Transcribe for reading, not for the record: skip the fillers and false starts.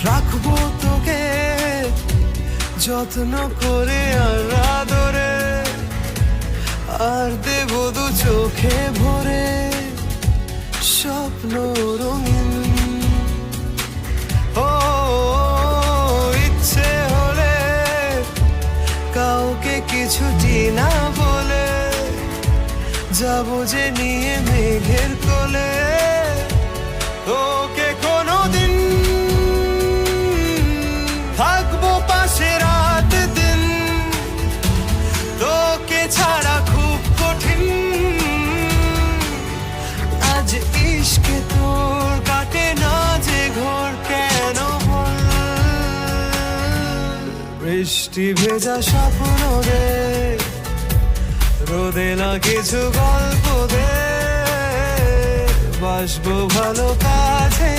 রাখবো তোকে যত্ন করে আর আদরে, আর দেব দু চোখে ভরে স্বপ্ন রঙিন। ও ইচ্ছে হলে কাউকে কিছুটি না বলে যাবো যে নিয়ে মেঘের কোলে, তোকে কোনোদিন থাকবো পাশে রাত দিন, তোকে ছাড়া খুব কঠিন। আজ ইশকে তোর কাটে না যে ঘর কেন বল, বৃষ্টি ভেজা স্বপ্ন রে, রোদে না কিছু গল্প দে, বাসবো ভালো কাছে।